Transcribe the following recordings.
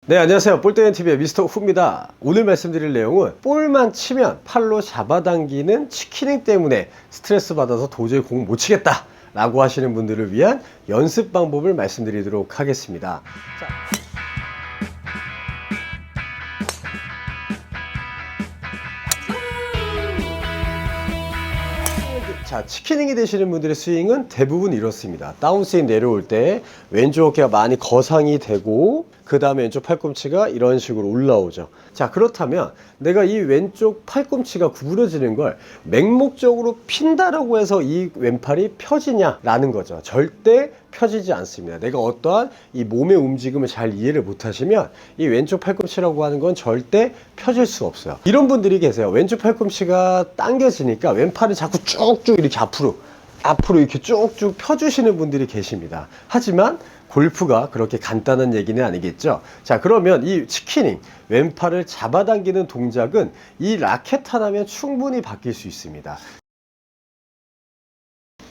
네, 안녕하세요. 볼때리는TV의 미스터 후입니다. 오늘 말씀드릴 내용은 볼만 치면 팔로 잡아당기는 치키닝 때문에 스트레스 받아서 도저히 공 못 치겠다 라고 하시는 분들을 위한 연습 방법을 말씀드리도록 하겠습니다. 자, 치키닝이 되시는 분들의 스윙은 대부분 이렇습니다. 다운스윙 내려올 때 왼쪽 어깨가 많이 거상이 되고 그 다음에 왼쪽 팔꿈치가 이런 식으로 올라오죠. 자, 그렇다면 내가 이 왼쪽 팔꿈치가 구부러지는 걸 맹목적으로 핀다라고 해서 이 왼팔이 펴지냐라는 거죠. 절대 펴지지 않습니다. 내가 어떠한 이 몸의 움직임을 잘 이해를 못하시면 이 왼쪽 팔꿈치라고 하는 건 절대 펴질 수가 없어요. 이런 분들이 계세요. 왼쪽 팔꿈치가 당겨지니까 왼팔을 자꾸 쭉쭉 이렇게 앞으로 이렇게 쭉쭉 펴주시는 분들이 계십니다. 하지만 골프가 그렇게 간단한 얘기는 아니겠죠. 자, 그러면 이 치키닝, 왼팔을 잡아당기는 동작은 이 라켓 하나면 충분히 바뀔 수 있습니다.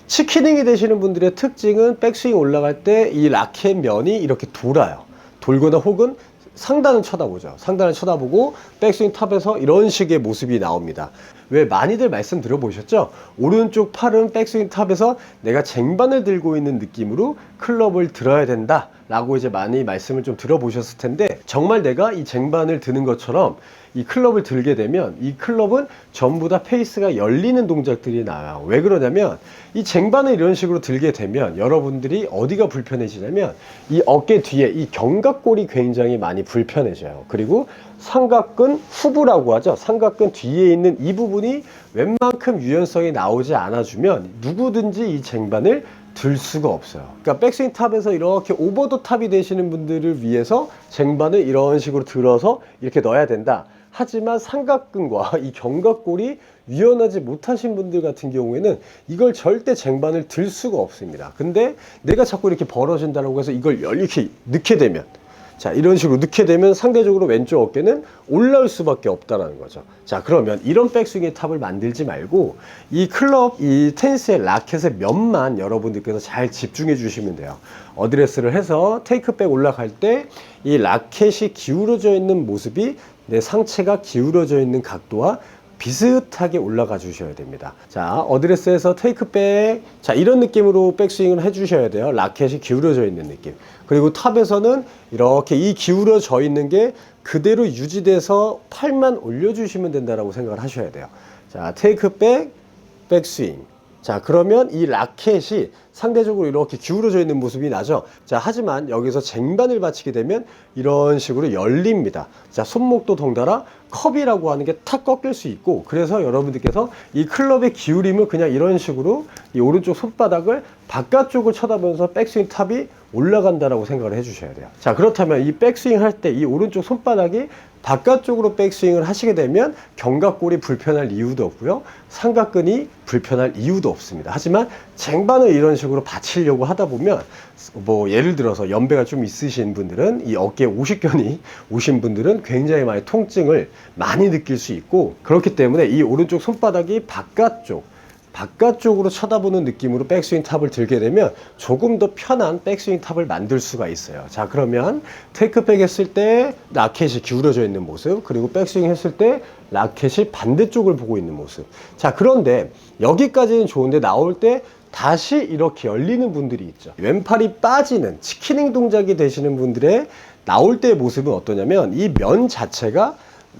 치키닝이 되시는 분들의 특징은 백스윙 올라갈 때 이 라켓 면이 이렇게 돌아요. 돌거나 혹은 상단을 쳐다보죠. 상단을 쳐다보고 백스윙 탑에서 이런 식의 모습이 나옵니다. 왜 많이들 말씀 들어보셨죠? 오른쪽 팔은 백스윙 탑에서 내가 쟁반을 들고 있는 느낌으로 클럽을 들어야 된다 라고 이제 많이 말씀을 좀 들어보셨을 텐데, 정말 내가 이 쟁반을 드는 것처럼 이 클럽을 들게 되면 이 클럽은 전부 다 페이스가 열리는 동작들이 나와요. 왜 그러냐면 이 쟁반을 이런 식으로 들게 되면 여러분들이 어디가 불편해지냐면 이 어깨 뒤에 이 견갑골이 굉장히 많이 불편해져요. 그리고 삼각근 후부라고 하죠. 삼각근 뒤에 있는 이 부분이 웬만큼 유연성이 나오지 않아주면 누구든지 이 쟁반을 들 수가 없어요. 그러니까 백스윙 탑에서 이렇게 오버 더 탑이 되시는 분들을 위해서 쟁반을 이런 식으로 들어서 이렇게 넣어야 된다. 하지만 삼각근과 이 견갑골이 유연하지 못하신 분들 같은 경우에는 이걸 절대 쟁반을 들 수가 없습니다. 근데 내가 자꾸 이렇게 벌어진다고 해서 이걸 이렇게 넣게 되면, 자, 이런 식으로 넣게 되면 상대적으로 왼쪽 어깨는 올라올 수밖에 없다는 거죠. 자, 그러면 이런 백스윙의 탑을 만들지 말고 이 클럽, 이 테니스의 라켓의 면만 여러분들께서 잘 집중해 주시면 돼요. 어드레스를 해서 테이크백 올라갈 때 이 라켓이 기울어져 있는 모습이 내 상체가 기울어져 있는 각도와 비슷하게 올라가 주셔야 됩니다. 자, 어드레스에서 테이크백, 자, 이런 느낌으로 백스윙을 해 주셔야 돼요. 라켓이 기울어져 있는 느낌. 그리고 탑에서는 이렇게 이 기울어져 있는 게 그대로 유지돼서 팔만 올려주시면 된다고 생각을 하셔야 돼요. 자, 테이크백, 백스윙. 자, 그러면 이 라켓이 상대적으로 이렇게 기울어져 있는 모습이 나죠. 자, 하지만 여기서 쟁반을 받치게 되면 이런 식으로 열립니다. 자, 손목도 덩달아 컵이라고 하는 게 탁 꺾일 수 있고, 그래서 여러분들께서 이 클럽의 기울임을 그냥 이런 식으로 이 오른쪽 손바닥을 바깥쪽을 쳐다보면서 백스윙 탑이 올라간다라고 생각을 해주셔야 돼요. 자, 그렇다면 이 백스윙 할 때 이 오른쪽 손바닥이 바깥쪽으로 백스윙을 하시게 되면 견갑골이 불편할 이유도 없고요, 삼각근이 불편할 이유도 없습니다. 하지만 쟁반을 이런 식으로 받치려고 하다 보면, 뭐 예를 들어서 연배가 좀 있으신 분들은, 이 어깨에 오십견이 오신 분들은 굉장히 많이 통증을 많이 느낄 수 있고, 그렇기 때문에 이 오른쪽 손바닥이 바깥쪽으로 쳐다보는 느낌으로 백스윙 탑을 들게 되면 조금 더 편한 백스윙 탑을 만들 수가 있어요. 자, 그러면 테이크백 했을 때 라켓이 기울어져 있는 모습, 그리고 백스윙 했을 때 라켓이 반대쪽을 보고 있는 모습. 자, 그런데 여기까지는 좋은데 나올 때 다시 이렇게 열리는 분들이 있죠. 왼팔이 빠지는 치키닝 동작이 되시는 분들의 나올 때의 모습은 어떠냐면 이 면 자체가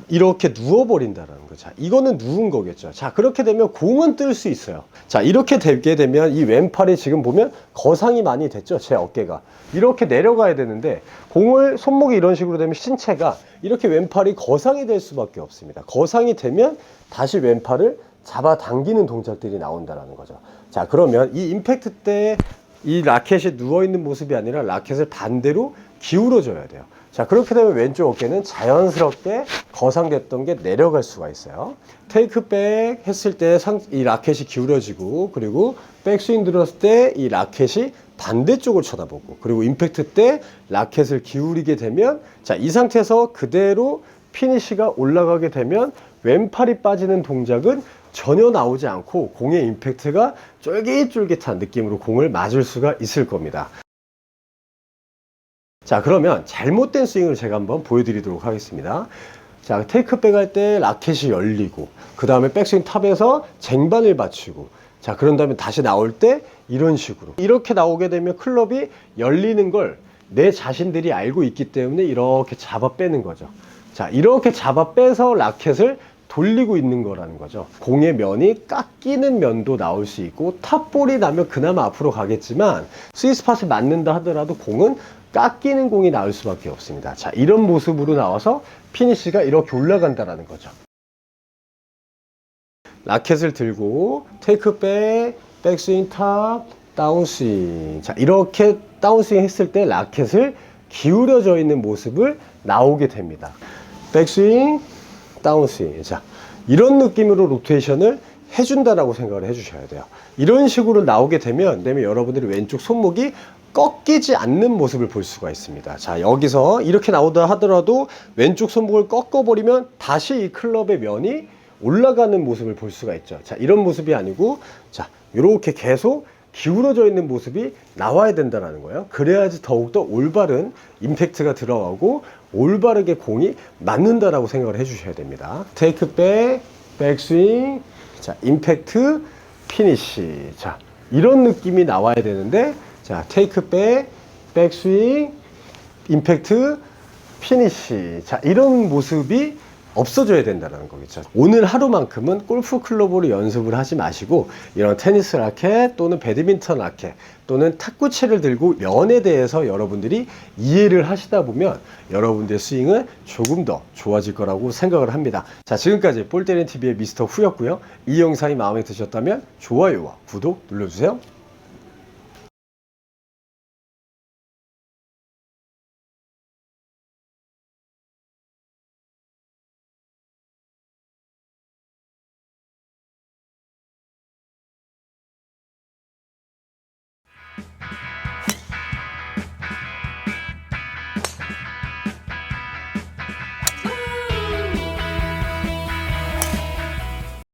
이렇게 누워버린다는 거죠. 이거는 누운 거겠죠. 자, 그렇게 되면 공은 뜰 수 있어요. 자, 이렇게 되게 되면 이 왼팔이 지금 보면 거상이 많이 됐죠. 제 어깨가 이렇게 내려가야 되는데, 공을 손목이 이런 식으로 되면 신체가 이렇게 왼팔이 거상이 될 수밖에 없습니다. 거상이 되면 다시 왼팔을 잡아당기는 동작들이 나온다는 거죠. 자, 그러면 이 임팩트 때 이 라켓이 누워있는 모습이 아니라 라켓을 반대로 기울어줘야 돼요. 자, 그렇게 되면 왼쪽 어깨는 자연스럽게 거상됐던 게 내려갈 수가 있어요. 테이크백 했을 때 이 라켓이 기울어지고, 그리고 백스윙 들었을 때 이 라켓이 반대쪽을 쳐다보고, 그리고 임팩트 때 라켓을 기울이게 되면, 자, 이 상태에서 그대로 피니시가 올라가게 되면 왼팔이 빠지는 동작은 전혀 나오지 않고 공의 임팩트가 쫄깃쫄깃한 느낌으로 공을 맞을 수가 있을 겁니다. 자, 그러면 잘못된 스윙을 제가 한번 보여드리도록 하겠습니다. 자, 테이크백 할 때 라켓이 열리고, 그 다음에 백스윙 탑에서 쟁반을 받치고, 자, 그런 다음에 다시 나올 때 이런 식으로. 이렇게 나오게 되면 클럽이 열리는 걸 내 자신들이 알고 있기 때문에 이렇게 잡아 빼는 거죠. 자, 이렇게 잡아 빼서 라켓을 돌리고 있는 거라는 거죠. 공의 면이 깎이는 면도 나올 수 있고, 탑볼이 나면 그나마 앞으로 가겠지만, 스윗스팟에 맞는다 하더라도 공은 깎이는 공이 나올 수밖에 없습니다. 자, 이런 모습으로 나와서 피니시가 이렇게 올라간다라는 거죠. 라켓을 들고 테이크백, 백스윙 탑, 다운스윙. 자, 이렇게 다운스윙 했을 때 라켓을 기울여져 있는 모습을 나오게 됩니다. 백스윙, 다운스윙. 자, 이런 느낌으로 로테이션을 해준다라고 생각을 해주셔야 돼요. 이런 식으로 나오게 되면 여러분들이 왼쪽 손목이 꺾이지 않는 모습을 볼 수가 있습니다. 자, 여기서 이렇게 나오다 하더라도 왼쪽 손목을 꺾어버리면 다시 이 클럽의 면이 올라가는 모습을 볼 수가 있죠. 자, 이런 모습이 아니고, 자, 이렇게 계속 기울어져 있는 모습이 나와야 된다는 거예요. 그래야지 더욱더 올바른 임팩트가 들어가고 올바르게 공이 맞는다라고 생각을 해주셔야 됩니다. 테이크 백, 백스윙, 자, 임팩트, 피니시. 자, 이런 느낌이 나와야 되는데, 자, 테이크 백, 백스윙, 임팩트, 피니시. 자, 이런 모습이 없어져야 된다는 거겠죠. 오늘 하루만큼은 골프 클럽으로 연습을 하지 마시고 이런 테니스 라켓 또는 배드민턴 라켓 또는 탁구채를 들고 면에 대해서 여러분들이 이해를 하시다 보면 여러분들의 스윙은 조금 더 좋아질 거라고 생각을 합니다. 자, 지금까지 볼때리는TV의 미스터 후였고요. 이 영상이 마음에 드셨다면 좋아요와 구독 눌러주세요.